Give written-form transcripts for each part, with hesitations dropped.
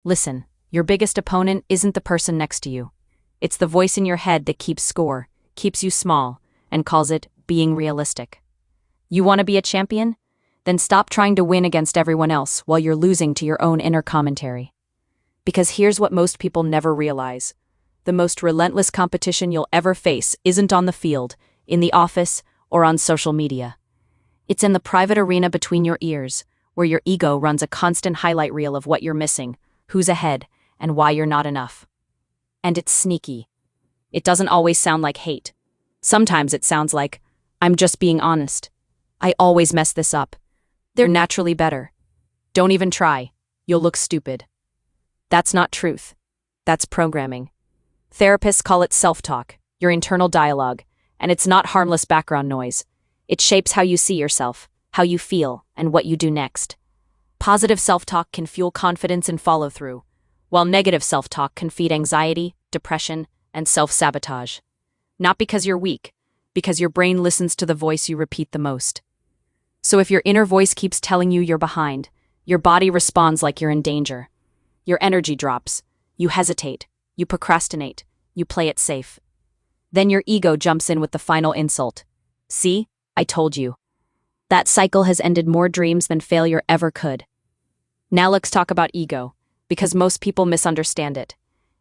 Listen, your biggest opponent isn't the person next to you. It's the voice in your head that keeps score, keeps you small, and calls it being realistic. You want to be a champion? Then stop trying to win against everyone else while you're losing to your own inner commentary. Because here's what most people never realize. The most relentless competition you'll ever face isn't on the field, in the office, or on social media. It's in the private arena between your ears, where your ego runs a constant highlight reel of what you're missing, who's ahead, and why you're not enough. And it's sneaky. It doesn't always sound like hate. Sometimes it sounds like, I'm just being honest. I always mess this up. They're naturally better. Don't even try. You'll look stupid. That's not truth. That's programming. Therapists call it self-talk, your internal dialogue, and it's not harmless background noise. It shapes how you see yourself, how you feel, and what you do next. Positive self-talk can fuel confidence and follow-through, while negative self-talk can feed anxiety, depression, and self-sabotage. Not because you're weak, because your brain listens to the voice you repeat the most. So if your inner voice keeps telling you you're behind, your body responds like you're in danger. Your energy drops. You hesitate. You procrastinate. You play it safe. Then your ego jumps in with the final insult. See? I told you. That cycle has ended more dreams than failure ever could. Now let's talk about ego, because most people misunderstand it.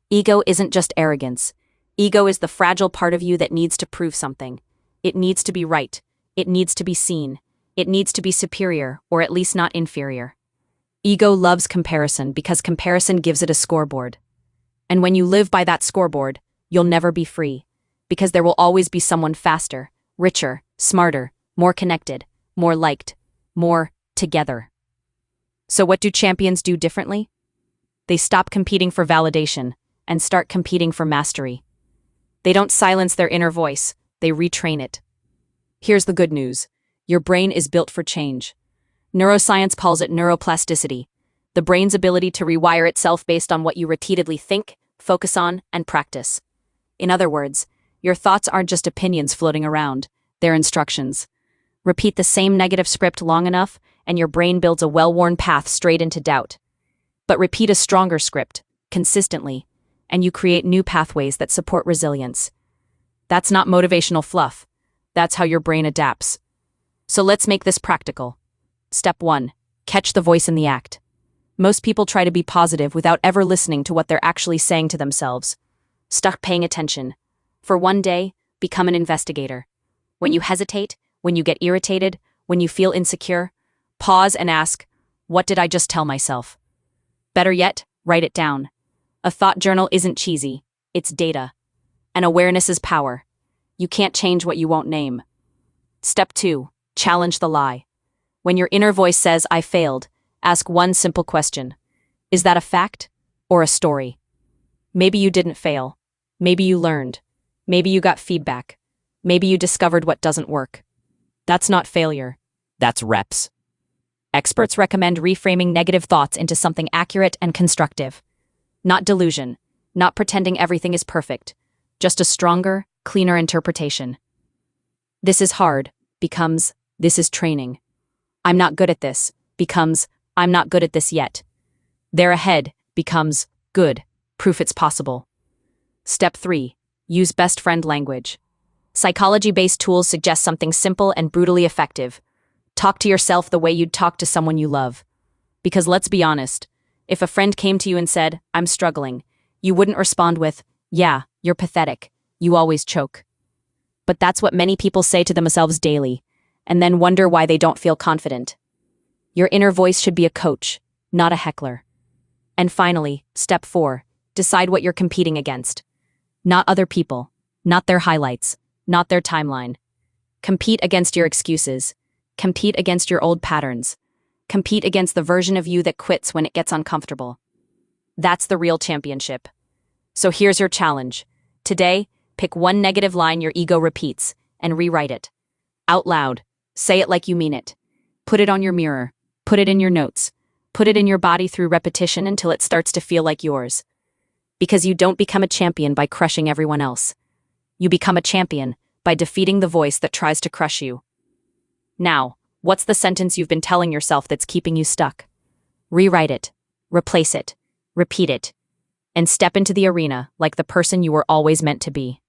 Ego isn't just arrogance. Ego is the fragile part of you that needs to prove something. It needs to be right. It needs to be seen. It needs to be superior, or at least not inferior. Ego loves comparison because comparison gives it a scoreboard. And when you live by that scoreboard, you'll never be free, because there will always be someone faster, richer, smarter, more connected, more liked, more together. So what do champions do differently? They stop competing for validation and start competing for mastery. They don't silence their inner voice, they retrain it. Here's the good news. Your brain is built for change. Neuroscience calls it neuroplasticity, the brain's ability to rewire itself based on what you repeatedly think, focus on, and practice. In other words, your thoughts aren't just opinions floating around, they're instructions. Repeat the same negative script long enough, and your brain builds a well-worn path straight into doubt. But repeat a stronger script, consistently, and you create new pathways that support resilience. That's not motivational fluff. That's how your brain adapts. So let's make this practical. Step 1. Catch the voice in the act. Most people try to be positive without ever listening to what they're actually saying to themselves. Stop paying attention. For one day, become an investigator. When you hesitate, when you get irritated, when you feel insecure, pause and ask, what did I just tell myself? Better yet, write it down. A thought journal isn't cheesy, it's data. And awareness is power. You can't change what you won't name. Step 2. Challenge the lie. When your inner voice says, I failed, ask one simple question. Is that a fact or a story? Maybe you didn't fail. Maybe you learned. Maybe you got feedback. Maybe you discovered what doesn't work. That's not failure. That's reps. Experts recommend reframing negative thoughts into something accurate and constructive. Not delusion, not pretending everything is perfect, just a stronger, cleaner interpretation. This is hard becomes, this is training. I'm not good at this becomes, I'm not good at this yet. They're ahead becomes, good, proof it's possible. Step 3. Use best friend language. Psychology-based tools suggest something simple and brutally effective. Talk to yourself the way you'd talk to someone you love. Because let's be honest, if a friend came to you and said, I'm struggling, you wouldn't respond with, yeah, you're pathetic, you always choke. But that's what many people say to themselves daily, and then wonder why they don't feel confident. Your inner voice should be a coach, not a heckler. And finally, step 4, decide what you're competing against. Not other people, not their highlights, not their timeline. Compete against your excuses. Compete against your old patterns. Compete against the version of you that quits when it gets uncomfortable. That's the real championship. So here's your challenge. Today, pick one negative line your ego repeats and rewrite it. Out loud. Say it like you mean it. Put it on your mirror. Put it in your notes. Put it in your body through repetition until it starts to feel like yours. Because you don't become a champion by crushing everyone else. You become a champion by defeating the voice that tries to crush you. Now, what's the sentence you've been telling yourself that's keeping you stuck? Rewrite it. Replace it. repeat it, and step into the arena like the person you were always meant to be.